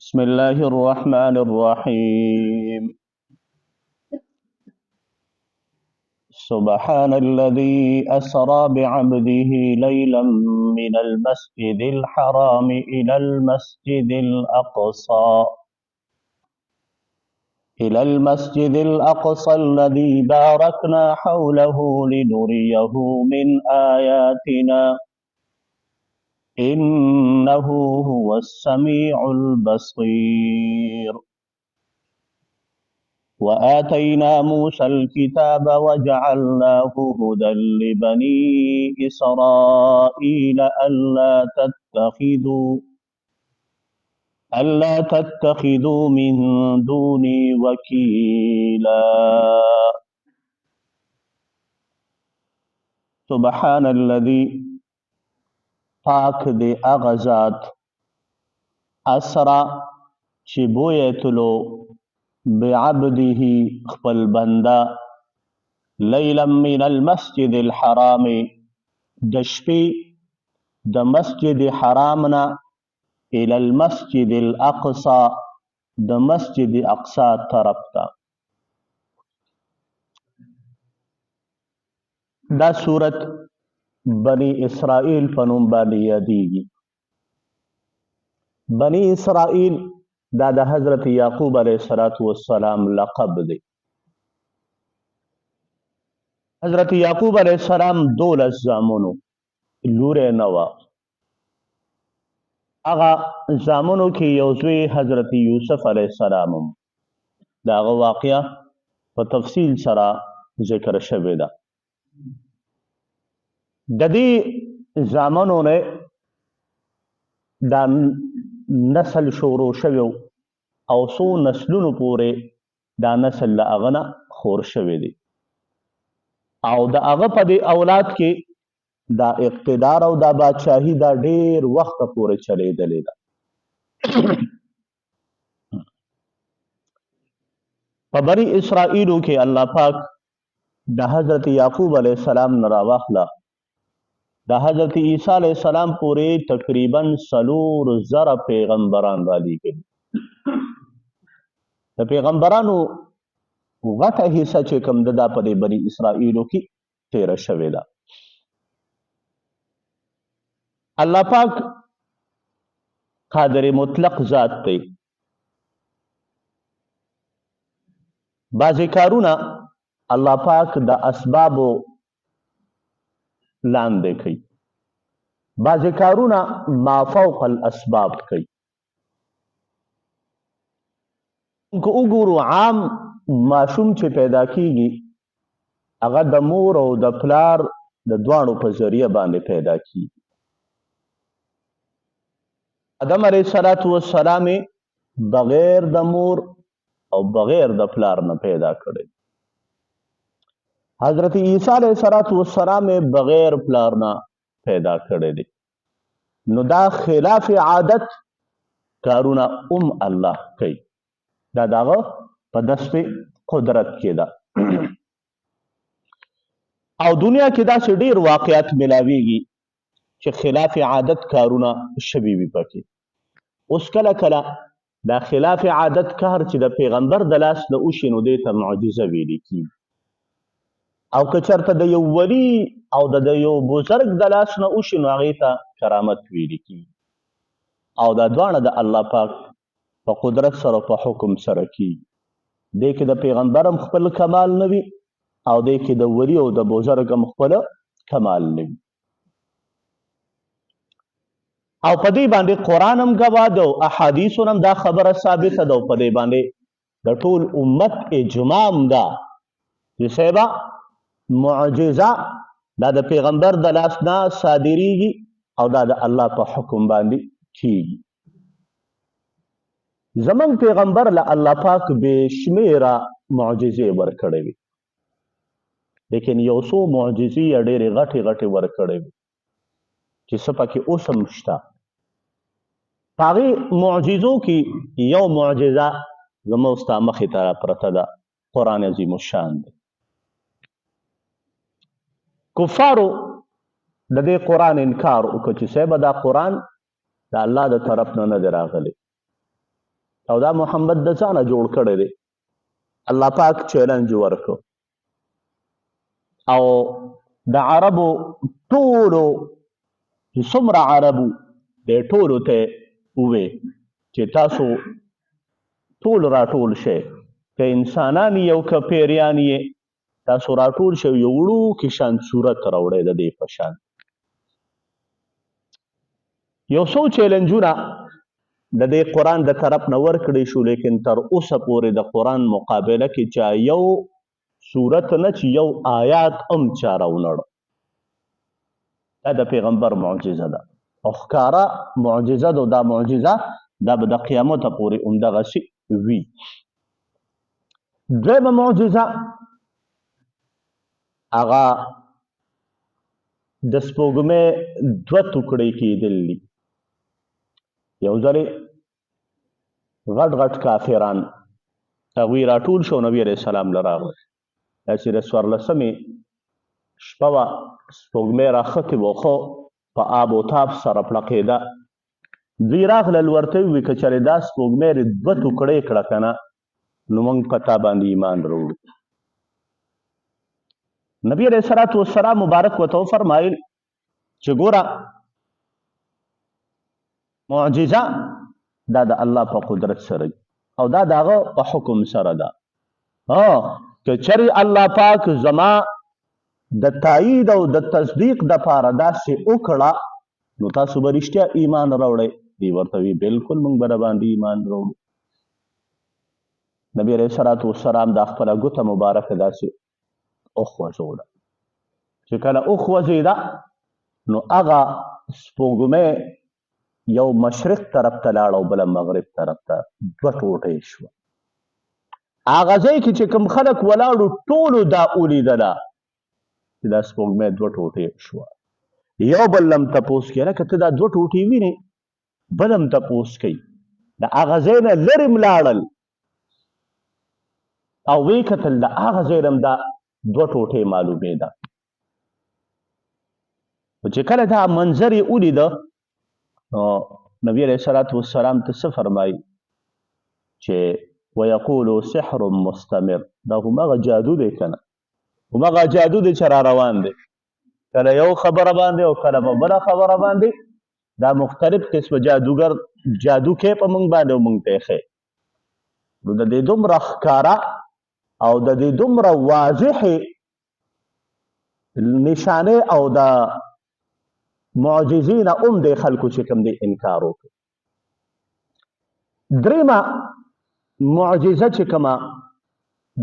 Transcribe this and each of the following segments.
بسم الله الرحمن الرحيم. سبحان الذي أسرى بعبده ليلا من المسجد الحرام إلى المسجد الأقصى الذي باركنا حوله لنريه من آياتنا إنه هو السميع البصير. وآتينا موسى الكتاب وجعلناه هدى لبني إسرائيل ألا تتخذوا من دوني وكيلا. سبحان الذي پاک دے اغزاد اسرا چی بویتلو بعبده خپل بندا لیلا من المسجد الحرام دشپی د مسجد حرامنا الى المسجد الاقصى د مسجد اقصى طرف تا. دا صورت بنی اسرائیل پنوم باندې یادیږي. بنی اسرائیل دا د حضرت یعقوب علیه السلام لقب دی. حضرت یعقوب علیه السلام 12 زامنو لوری نه وه. هغه زامنو کې یو زوی حضرت یوسف علیه السلام هم. د هغه واقعه په تفصیل سره ذکر شوې ده. د دې زامنو نه دا نسل شروع شوی او څو نسلونو پورې دا نسل له هغه نه خور شوی دی او د هغه په دې اولاد کې دا اقتدار او دا بادشاهي دا ډېر وخت پورې چلیدلې ده. په بني اسرائیلو کې الله پاک د حضرت یعقوب علیه السلام نه راواخله د حضرت عیسی علیه السلام پورې تقریبا 4,000 پیغمبران را لېږلي. د پیغمبرانو غټه حصه چې کوم ده دا په دې بني اسرائیلو کې تېره شوې ده. الله پاک قادر مطلق ذات دی. بعضې کارونه الله پاک د اسبابو لاندې کوي، بعضې کارونه ما فوق الاسباب کوي. که وګورو عام ماشوم چې پیدا کیږي هغه د مور او د پلار د دواړو په ذریعه باندې پیدا کیږي. آدم علیه السلام بغیر د مور او بغیر د پلار نه پیدا کړی. حضرت عیسی علیه السلام بغیر پلار نه پیدا کړی دی. نو دا خلاف عادت کارونه الله کوي. دا دغه په دست قدرت کې ده. او دنیا کې داسې ډېر واقعات ملاویږي چې خلاف عادت کارونه شوي وي پکې. اوس کله کله دا خلاف عادت کار چې د پیغمبر د لاس نه وشي نو دې ته معجزه ویل کېږي. او که چېرته د یو ولی او د یو بزرګ د لاس نه وشي نو هغې ته کرامت ویل کېږي. او دا دواړه د الله پاک په قدرت سره په حکم سره کېږي. دې کې د پیغمبر هم خپل کمال نه وي او دې کې د ولی او د بزرګ هم خپل کمال نه وي. او په دې باندې قرآن هم ګواه ده او احادیثو هم دا خبره ثابته ده او په دې باندې د ټول امت اجماع هم ده چې صاحبه معجزه دا د پیغمبر د لاس نه صادریږي او دا د الله په حکم باندې کیږي. زمونږ پیغمبر له الله پاک بې شمېره معجزې ورکړې وي، لیکن یو څو معجزې یې ډېرې غټې غټې ورکړې وي چې څه پکې اوس هم شته. په هغې معجزو کې یو معجزه زموږ ستا مخې ته پرته ده، قرآن عظیم الشان دی. کفارو د دې قرآن انکار وکړه چې صاحبه دا قرآن د الله د طرف نه دی راغلی. او دا محمد د ځانه جوړ کړی دی. الله پاک چیلنج ورکړ او د عربو ټولو چې څومره عربو د ټولو ته ووې چې تاسو ټول راټول شئ، که انسانان یې او که پیریان یې، تاسو راټول شئ یو وړوکي شان صورت راوړئ د دې په شان. یو څو چیلنجونه د دې قرآن د طرف نه ورکړی شو، لیکن تر اوسه پورې د قرآن مقابله کې چا یو صورت نه چې یو آیات هم چا راونړ. دا د پیغمبر معجزه ده او ښکاره معجزه ده. دا معجزه دا به د قیامته پورې همدغسې وي. دویمه معجزه هغه د سپوږمۍ دوه ټوکړې کېدل دي. یو ځلې غټ غټ کافران هغوی راټول شو، نبي علیه السلام له راغی. داسې د 14مې شپه وه، سپوږمۍ راختې وه، خو په آب و تاب سره پړقېده. دوی راغلل، ورته یې وویل که چېرې دا سپوږمۍ دې دوه ټوکړې کړه که نه، نو موږ په تا باندې ایمان راوړو. نبي علیه الصلاة والسلام مبارک ورته وفرمایل چې ګوره معجزه دا د الله په قدرت سره او دا د هغه په حکم سره ده. که چېرې الله پاک زما د تایید او د تصدیق دپاره داسې وکړه نو تاسو به رښتیا ایمان راوړئ. دوی ورته وي بلکل موږ به باندې ایمان راوړو. نبي علیه الصلاة والسلام دا خپله ګوته مبارکه داسې وخوځوله. چې کله وخوځېده نو هغه سپوږمۍ یو مشرق طرف ته لاړه او بله مغرب طرف ته دوه ټوټې شوه. هغه ځای کې چې کوم خلک ولاړو ټولو دا ولیدله چې دا سپوږمۍ دوه ټوټې شوه. یو بل هم تپوس کوي لکه ته دا دوه ټوټې وینې، بل هم تپوس کوي. د هغه ځای نه لرې لاړل او ویې کتل د هغه ځای نه هم دا دوه ټوټې معلومېده. چې کله دا منظر یې ولیده نو نبي علیه الصلاة والسلام ته څه فرمایي چې ویقولو سحر مستمر، دا همغه جادو دی که نه، همغه جادو دی چې را روان دی. کله یو خبره باندې او کله په بله خبره باندې دا مختلف قسمه جادوګر جادو کوي په موږ باندې او موږ ته یې ښیي. نو د دې دومره ښکاره او د دې دومره واضحې نشانې او د معجزې نه هم د خلکو چې کوم دی انکار وکړي. درېیمه معجزه چې کومه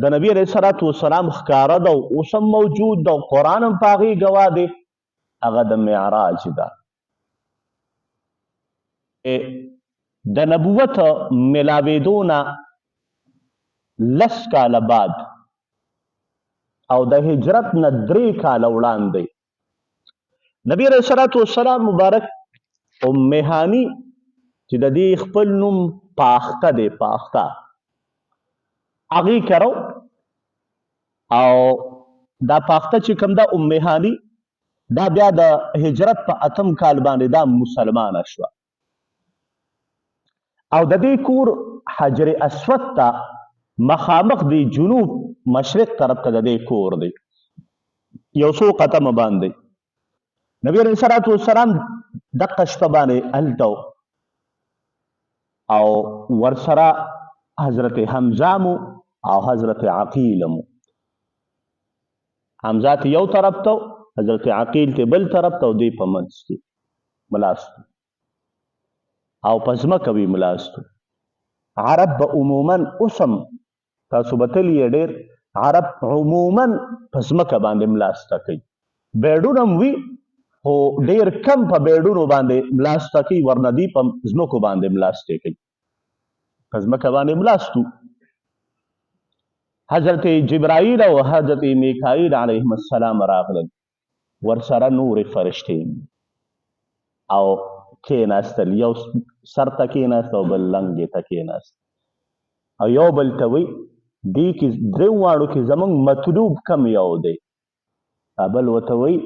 د نبي علیه الصلاة والسلام ښکاره ده او اوس هم موجود ده او قرآن هم په هغې ګواه دی، هغه د معراج ده. د نبوت ملاوېدو نه 10 کاله بعد او د هجرت نه 3 کاله وړاندې نبي علیه الصلاة والسلام مبارک ام هاني چې د دې خپل نوم پاخته دی، پاخته، هغې کرو او دا پاخته چې کوم ده ام هاني دا بیا د هجرت په 8م کال باندې دا مسلمانه شوه او د دې کور حجر اسود ته مخامخ دی، جنوب مشرق طرف ته د دې کور دی، یو څو قدمه باندې. نبي علیه الصلاة والسلام دقه شپه باندې هلته او ورسره حضرت حمزه مو او حضرت عقیل مو. حمزه ته یو طرف ته، حضرت عقیل ته بل طرف ته او دوی په منځ کې ملاستو او په ځمکه وي ملاستو. عرب به عموما اوسم تاسو به تلي یې ډېر، عرب عموما په ځمکه باندې ملاسته کوي. بیډونه هم وي خو ډېر کم په بیډونو باندې ملاسته کوي، ورنه دوی په ځمکو باندې ملاستې کوي، په ځمکه باندې ملاستو. حضرت جبرائیل او حضرت میکائیل علیهم السلام راغلل، ورسره نورې فرشتې او کېناستل، یو سر ته کېناست او بل لنګې ته کېناست او یو بل ته وی دې کې درېو واړو کې زموږ مطلوب کم یو دی، بل ورته وی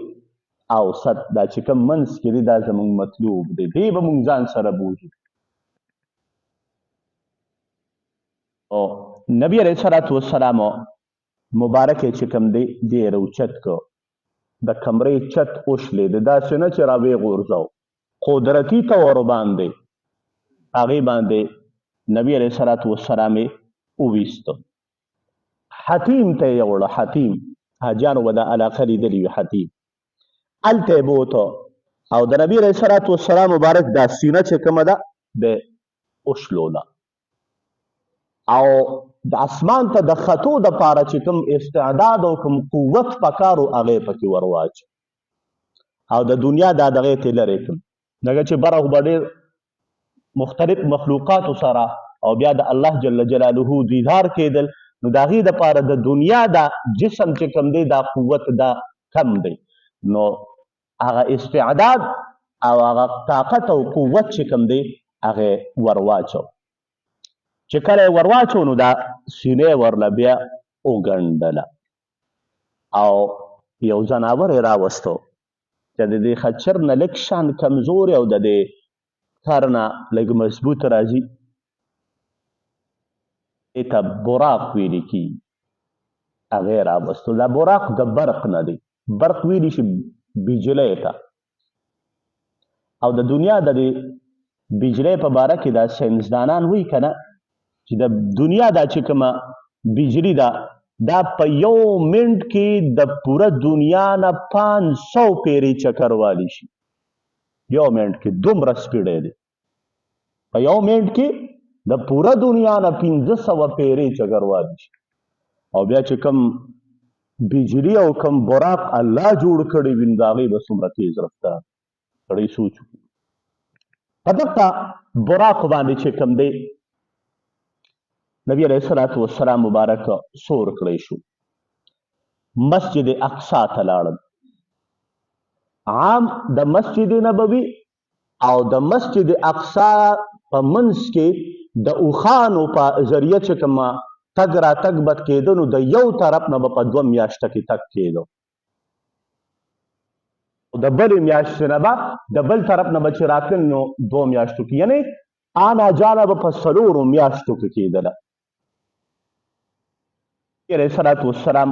اوسط، دا چې کوم منځ کې دی دا زموږ مطلوب دی، دې به موږ ځان سره بوځو. او نبی علیہ الصلوۃ والسلام مبارک چې کوم دی ډېر اوچت کو د کمرې چت اوښلید داسې نه چې راویې غورځاو قدرتي طور باندې هغې باندې نبی علیہ الصلوۃ والسلام یې وویسته حتیم ته یې یوړه حتیم حاجیانو به دا علاقه لیدلي وي حتیم هلته یې بوته او د نبی علیہ الصلوۃ والسلام مبارک دا سینه چې کومه ده د اوښلوله او د اسمان ته د خطو دپاره چې کوم استعداد او کوم قوت پکار و هغه پکې ور واچو او د دنیا دا دغې ته لرې کړم ځکه چې بره خو به ډېر مختلف مخلوقاتو سره او بیا د الله جل جلاله دیدار کېدل نو د هغې دپاره د دنیا دا جسم چې کوم دی دا قوت دا کم دی نو هغه استعداد او هغه طاقت او قوت چې کوم دی هغې ور واچو چې کله یې ور واچو نو دا سینې ورله بیا وګنډله او یو ځناور یې راوستو چې د دې خچر نه لږ شان کمزوري او د دې کار نه لږ مضبوط راځي دې ته براق ویلې کېږي هغه یې راوستو دا براق د برق نه دی برق ویلی شي بجلی ته او د دنیا د دې بجلی په باره کې دا ساینسدانان وایي که نه چې د دنیا دا چې کومه بجلی ده دا په یو منټ کې د پوره دنیا نه 500 پیرې چکر والی شي یو منټ کې دومره سپیډی دی په یو منټ کې د پوره دنیا نه 500 پیرې چکر والی شي او بیا چې کوم بجلی او کوم براق الله جوړ کړی وي نو د هغې به څومره تیز رفتار سړی سوچ وکړي په دغه براق باندې چې کوم دی نبی علیہ الصلوۃ والسلام مبارک سور کړی شو مسجد اقصی ته لاړل عام د مسجد نبوي او د مسجد اقصی په منځ کې د اوښانو په ذریعه چې کومه تګ راتګ به کېده نو د یو طرف نه به په 2 میاشته کې تګ کېدو د بلې میاشتې نه به د بل طرف نه به چې راتلل نو 2 میاشتو کې یعنې آنا جاله به په 4 میاشتو کې کېدله علیہ الصلوۃ والسلام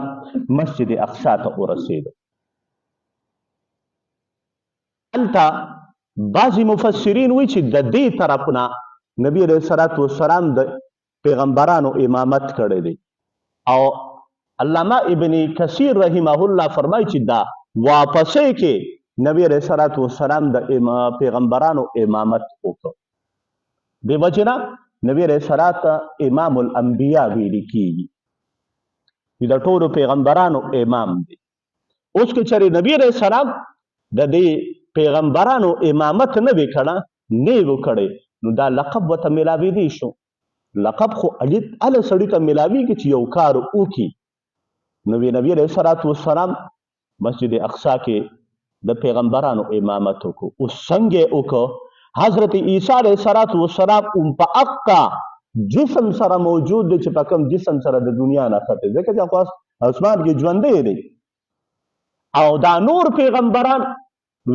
مسجد اقصی ته ورسېده هلته بعضې مفسرین وایي چې د دې طرف نه نبی علیہ الصلوۃ والسلام د پیغمبرانو امامت کړی دی او علامه ابن کثیر رحمه الله فرمایي چې دا واپسې کې نبی علیہ الصلوۃ والسلام د پیغمبرانو امامت وکړ دې وجې نه نبی علیہ الصلوۃ امام الانبیا ویل کېږي د ټولو پیغمبرانو امام دی اوس که چېرې نبی علیہ السلام د دې پیغمبرانو امامت نه وي کړی نه یې وکړی نو دا لقب ورته میلاویدی شو لقب خو هله سړي ته میلاویږي چې یو کار وکړي نبی علیہ الصلوۃ والسلام مسجد اقصی کې د پیغمبرانو امامت وکړو اوس څنګه یې وکړو حضرت عیسی علیہ الصلوۃ والسلام په اقا جسم سره موجود دی چې په کوم جسم سره د دنیا نه ختې ځکه چې خو اسمان کې ژوندی دی او دا نور پیغمبران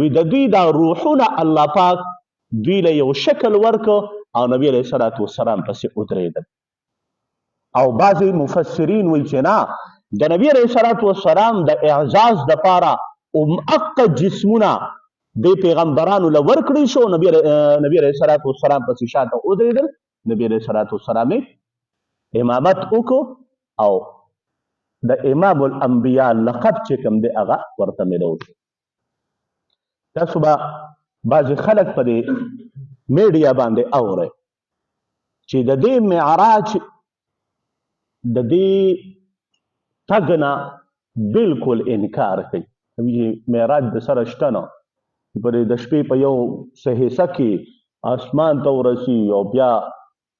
وی د دوی دا روحونه الله پاک دوی له یو شکل ورکو او نبی علیہ الصلوۃ والسلام پسې ودرېدل او بعضې مفسرین وایي چې نه د نبی علیہ الصلوۃ والسلام د اعزاز دپاره اقا جسمونه د پیغمبرانو له ورکړي شو نبی علیہ الصلوۃ والسلام پسې شاته ودرېدل نبی علیہ الصلوۃ والسلام امامت وکړو او د امام الانبیا لقب چې کوم دی هغه ورته میلو شو تاسو به بعضې خلک په دې میډیا باندې اورئ چې د دې معراج د دې تګ نه بالکل انکار کوي معراج د سره شته نه د شپې په یو څه حصه کې اسمان ته ورسي او بیا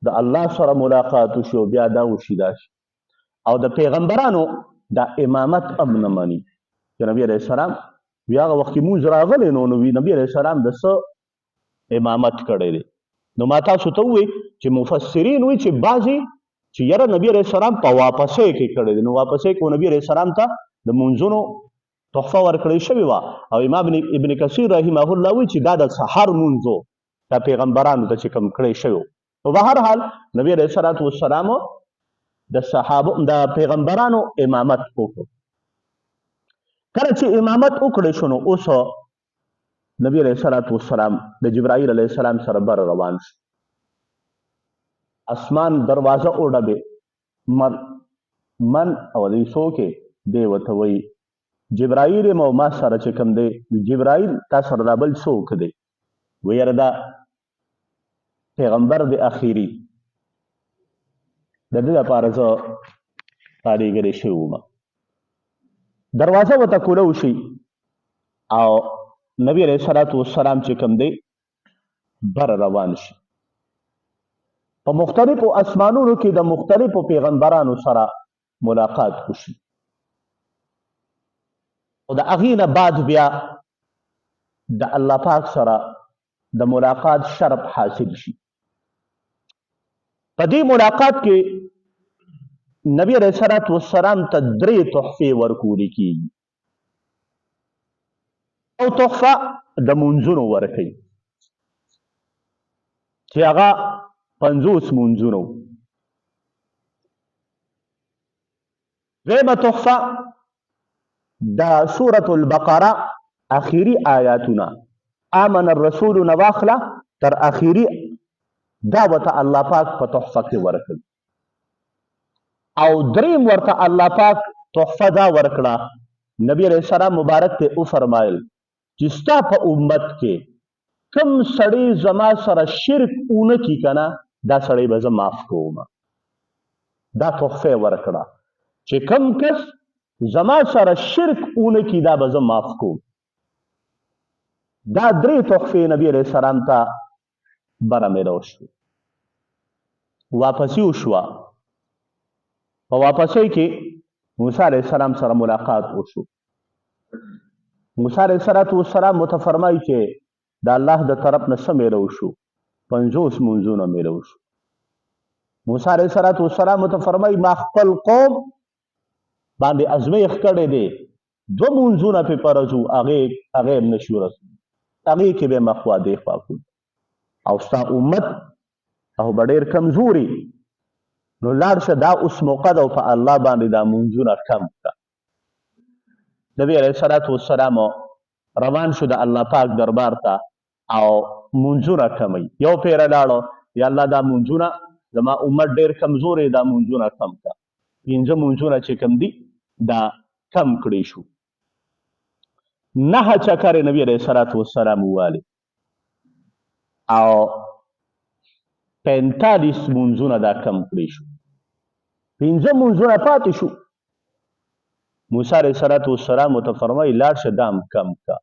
د الله سره ملاقات وشي او بیا دا وشي دا شي او د پیغمبرانو دا امامت هم نه مني چې نبی علیہ السلام بیا هغه وخت کې مونځ راغلی نو نبی علیہ السلام د څه امامت کړی دی نو ما تاسو ته ووایي چې مفسرین وایي چې بعضې چې یاره نبی علیہ السلام په واپسۍ کې کړی دی نو واپسۍ کې نبی علیہ السلام ته د مونځونو تحفه ورکړی شوې وه او امام ابن کثیر رحمه الله وایي چې دا د سحر مونځ دا پیغمبرانو ته چې کوم کړی شوی نو به هر حال نبی علیہ الصلوۃ والسلام د صحابه د پیغمبرانو امامت وکړو. کله چې امامت وکړی شو نو اوس نبی علیه الصلاة والسلام د جبرائیل علیه السلام سره بر روان شو. اسمان دروازه وډبې من او دی څوک دی ورته وایي جبرائیل یم او ما سره چې کوم دی جبرائیل تا سره دا بل څوک دی؟ وی یاره دا پیغمبر دی اخیری د دې لپاره زه رالیږلی شوی وم. دروازه ورته کوله وشي او نبی علیه الصلاة والسلام چې کوم دی بر روان شي. په مختلفو اسمانونو کې د مختلفو پیغمبرانو سره ملاقات وشي او د هغې نه بعد بیا د الله پاک سره د ملاقات شرف حاصل شي. په دې ملاقات کې نبی علیه الصلاة والسلام ته 3 تحفې ورکولی کېږي. او تحفه د مونځونو ورکوي چې هغه 50 مونځونه وو. دویمه تحفه د سورة البقره اخیری آیاتونه آمن الرسول نه واخله تر اخیری دا ورته الله پاک په تحفه کې ورکړ. او دریم ورته الله پاک تحفه دا ورکړه نبی علیه السلام مبارک ته وفرمایل چې ستا په امت کې کوم سړی زما سره شرک اونه کی کنه دا سړی به زه معاف کوم. دا تحفه ورکړه چې کوم کس زما سره شرک اونه کی دا به زه معاف کوم. دا 3 تحفې نبی علیه السلام ته بره میلاو شو. واپسی وشوه. په واپسی کې موسی علیه السلام سره ملاقات وشو. موسی علیه السلام متفرمایي چې د الله د طرف نه څه میلاو شو؟ 50 مونځونه میلاو شو. موسی علیه السلام متفرمایي ما خپل قوم باندې ازمیښت کړی دی 2 مونځونه پې فرض وو هغې هم نشي ورسوي هغې کې به یې مخوا دېخوا کړو او ستا امت او به ډېر کمزوري نو لاړ شه دا اوس موقع ده او په الله باندې دا مونځونه کم کړه. نبی علیه الصلاة والسلام روان شو د الله پاک دربار ته او مونځونه کموي. یو پیره لاړو یا الله دا مونځونه زما امت ډېر کمزوري دا مونځونه کم کړه. 5 مونځونه چې کوم دي دا کم کړی شو. 9 چکرې نبی علیه الصلاة والسلام ووالي او 45 مونځونه دا کم کړی شو. 5 مونځونه پاتې شو. موسی علیه الصلاة والسلام ورته فرمایي لاړ شه دا هم کم کړه.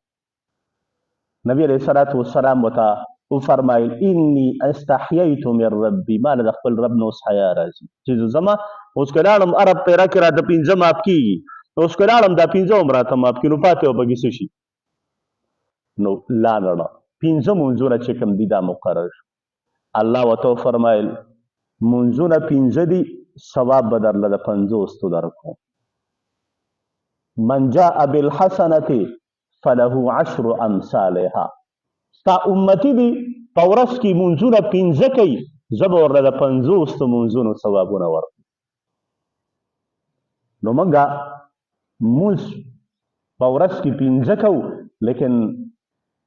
نبی علیه الصلاة والسلام ورته وفرمایل انی استحییت من ربي ما له د خپل رب نه اوس حیا راځي چې زما اوس که لاړم عرب پیره کې راته 15 ماف کېږي اوس که لاړم دا 15 هم راته ماف کړي نو پاتې به پکې څه شي؟ نو لاړه 15 مونځونه چې کوم دي دا مقرر شو. الله ورته وفرمایل مونځونه 15 دي ثواب به درله د 50 درکوم. من جاء بالحسنة فله 10 امثالها. ستا امتی دی په ورځ کې مونځونه 15 کوي زه به ورله د 50 مونځونو ثوابونه ورکړم. نو موږ مونځ په ورځ کې 15 کوو لیکن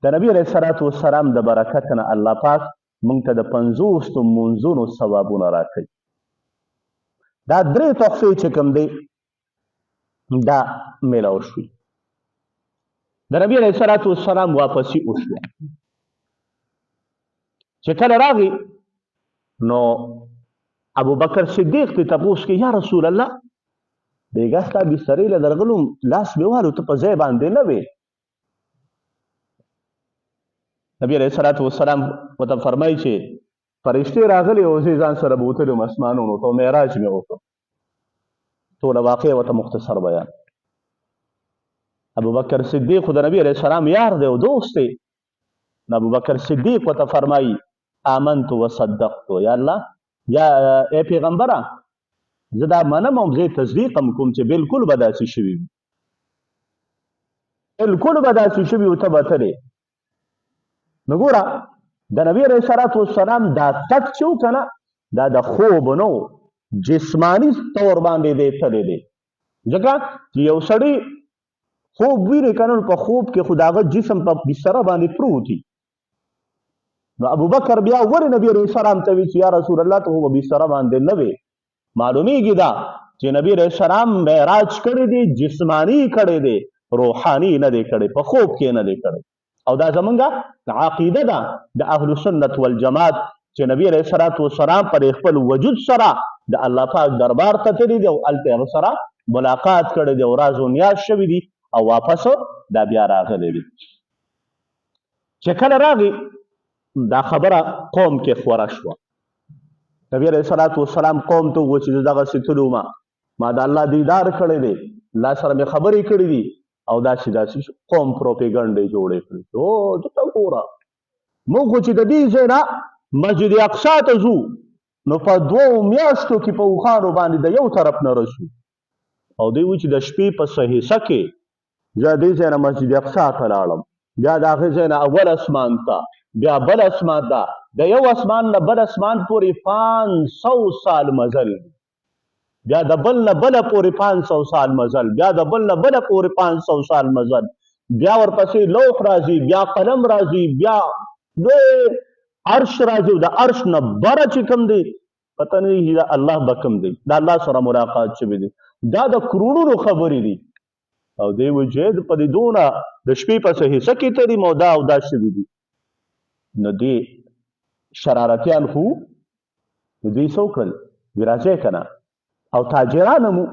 د نبی علیه الصلاة والسلام د برکت نه الله پاک موږ ته د 50 مونځونو ثوابونه راکوي. دا 3 تحفې چې کوم دی دا میلاو شوي. د نبی علیه الصلاة والسلام واپسي وشوه. چې کله راغی نو ابو بکر صدیق ته تپوس کې یا رسول الله بیګا ستا بسترې له درغلم لاس مې والو ته په ځای باندې نه وې. نبی علیه الصلاة والسلام ورته فرمایي چې فرشتې راغلې او زه ځان سره بوتلم اسمانونو ته معراج مې وکړ. ټوله واقعه ورته مختصر بیان. ابو بکر صدیق د نبی علیه السلام یار دی او دوست دی. ابو بکر صدیق ورته فرمایي آمنت وصدقت یا الله یا ای پیغمبره زه دا منم او زه تصدیق هم کوم چې بالکل به داسې شوي وي. بالکل به داسې شوي و ته به ته دی. نو ګوره د نبی علیه الصلاة والسلام دا تک چې و که نه دا د خوب نه و جسمانی طور باندې دی تللی دی ځکه چې یو سړی خوب ویني که نه په خوب کې خو د هغه جسم په بستره باندې پروت وي نو ابوبکر بیا ولې نبي علیه السلام ته وي چې یا رسول الله ته خو په بستره باندې نه وې معلومیږي دا چې نبي علیه السلام معراج کړی دی جسمانی کړی دی روحاني نه دی کړی په خوب کې نه دی کړی او دا زمونږ عقیده ده د اهل سنت والجماعت چې نبی علیه السلام پر خپل وجود سره د الله پاک دربار ته تللی دی او هلته هغه سره ملاقات کړی دی او راز و نیاز شوي دي او واپس دا بیا راغلی دی چې کله راغی دا خبره قوم کې خوره شوه نبی علیه السلام قوم ته وویل چې زه دغسې تلو ما د الله دیدار کړی دی الله سره مې خبرې کړې دي او داسې قوم پروپیګنډې جوړې کړې او دلته ګوره موږ خو چې د دې ځای نه مسجد اقصا ته ځو نو په 2 میاشتو کې په اوښانو باندې د یو طرف نه رسو او دوی وایي چې د شپې په څه حصه کې زه دې ځای نه مسجد اقصا ته لاړم بیا د هغې ځای نه اول اسمان ته بیا بل اسمان ته د یو اسمان نه بل اسمان پورې 500 سال مزل بیا د بل نه بله پورې 500 سال مزل بیا د بل نه بله پورې 500 سال مزل بیا ورپسې لوح راځي بیا قلم راځي بیا لوی عرش راځي د عرش نه بره چې کوم دی پته نه دی دا الله به کوم دی دا الله سره ملاقات شوی دی دا د کروڑونو خبرې دي او دی وجه په دې دونه د شپې په څه حصه کې تلي مو دا او دا شوي دي نو دی شرارتیان خو نو دوی څه وکړل وی راځئ که نه او تاجرانو مو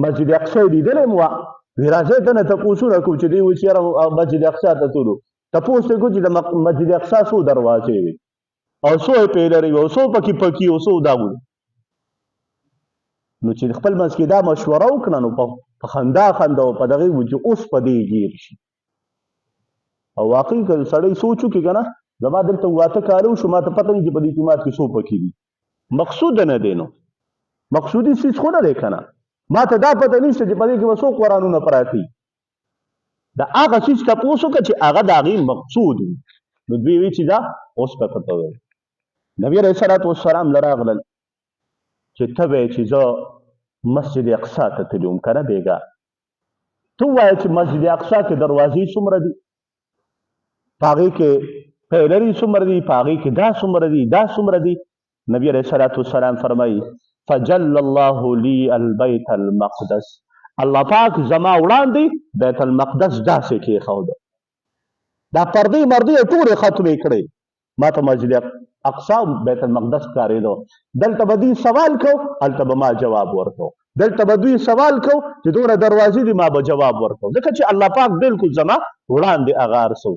مسجد اقصی لیدلی مو وی راځئ که نه تپوسونه کوو چې دوی وایي چې یاره مسجد اقصا ته تلو تپوس یې کوو چې د مسجد اقصا څو دروازې وي او څو یې پیلرې وي او څو پکې پکي او څو دا وي نو چې خپل منځ کې دا مشوره وکړه نو په خندا خندا او په دغې وي چې اوس په دې ګیر شي او واقعي که سړی سوچ وکړي که نه زما دلته 8 کاله وشو ما ته پته نه چې په دې جومات کې څو پکې دي مقصود نه دی نو مقصودي څیز خو نه دی که نه ما ته دا پته نشته چې په دې کې به څو قرآنونه پراته وي د هغه څیز تپوس وکړه چې هغه د هغې مقصود وي نو دوی وایي چې دا اوس په پته وایي نبي علیه السلام له راغلل چې ته به یې چې زه مسجد اقصا ته تللی وم که نه بېګا ته ووایه چې مسجد اقصا کې دروازې څومره دي په هغې کې پیلرې څومره دي په هغې کې دا څومره دي دا څومره دي نبي علیه السلام فرمایي فجل الله لی البیت المقدس الله پاک زما وړاندې بیت المقدس داسې کېښوده دا پردې مردې ټولې ختمې کړې ما ته مسجد اقصا بیت المقدس ښکارېده دلته به دوی سوال کو هلته به ما جواب ورکو دلته به دوی سوال کو چې دونه دروازې دي ما به جواب ورکو ځکه چې الله پاک بالکل زما وړاندې هغه هر څه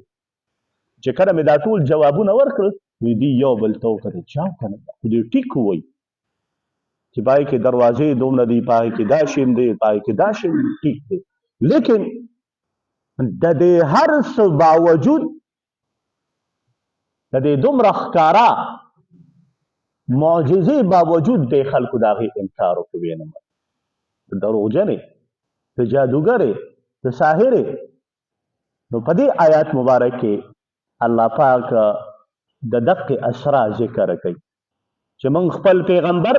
چې کله مې دا ټول جوابونه ورکړل وی دوی یو بل ته وکتل چې او که نه خو دوی ټیک ووایي چې په هغې کې دروازې دومره دي په هغې کې دا شی دی په هغې کې دا شی دی ټیک دی لیکن د دې هر څه باوجود د دې دومره ښکاره معجزې باوجود دی خلکو د هغې انکار وکړي نه ته دروغجنې ته جادوګرې ته ساحرې نو په دې آیات مبارک کې الله پاک د دقې اسرار ذکر کوي چې موږ خپل پیغمبر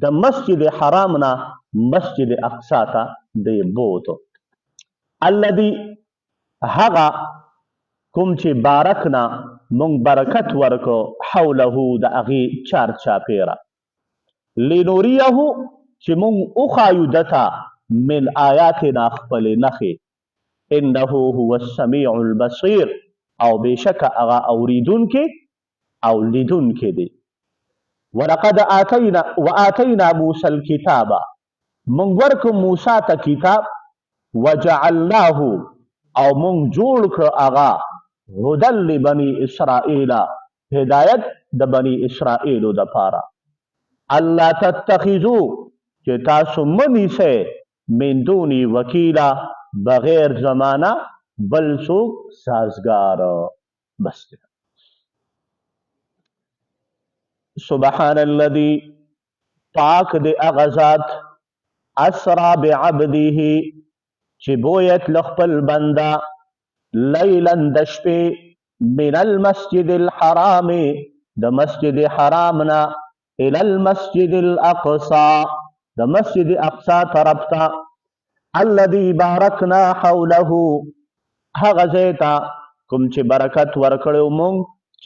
د مسجد حرام نه مسجد اقصا ته دی بوتو الذي هغه کوم چې بارکنا موږ برکت ورکو حوله د هغې چار چاپیره لنوریه چې موږ وښایو دته من آیاتنا خپلې نښې انه هو السمیع البصیر او بېشکه هغه اوریدونکی او لیدونکی دی ولقد آتینا موسی الکتاب موږ ورکړو موسی ته کتاب وجعلناه او موږ جوړ کړه هغه هدی لبني اسرائیل هدایت د بني اسرائیلو دپاره الله تتخذوا چې تاسو مه نیسئ من دوني وکیلا بغیر زمانه بل څوک سازگار بس دی سبحان الذي پاک دی هغه ذات اسرا بعبده چې بویت لخپل بنده لیلا د شپې من المسجد الحرام د مسجد حرام نه الى المسجد الاقصى د مسجد اقصى طرف ته الذي باركنا حوله هغه ځای ته کوم چې برکت ورکړو مونږ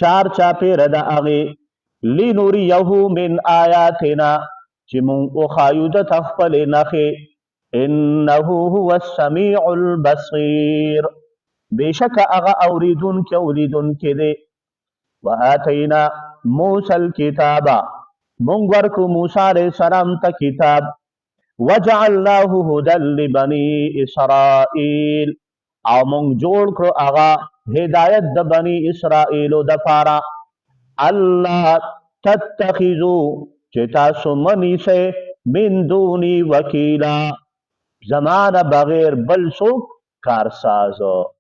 چار چاپیره د هغې لنوریه من آیاتنا چې مونږ وښایو د ته خپلې نښې انه هو السمیع البصیر بېشکه هغه اورېدونکی او لیدونکی دی وآتینا موسی الکتاب مونږ ورکړو موسی علیه السلام ته کتاب وجعلناه هدى لبني اسرائیل او مونږ جوړ کړو هغه هدایت د بني اسرائیلو دپاره الله تتخذو چې تاسو مه نیسئ من دوني وکیلا زما نه بغیر بل څوک کارساز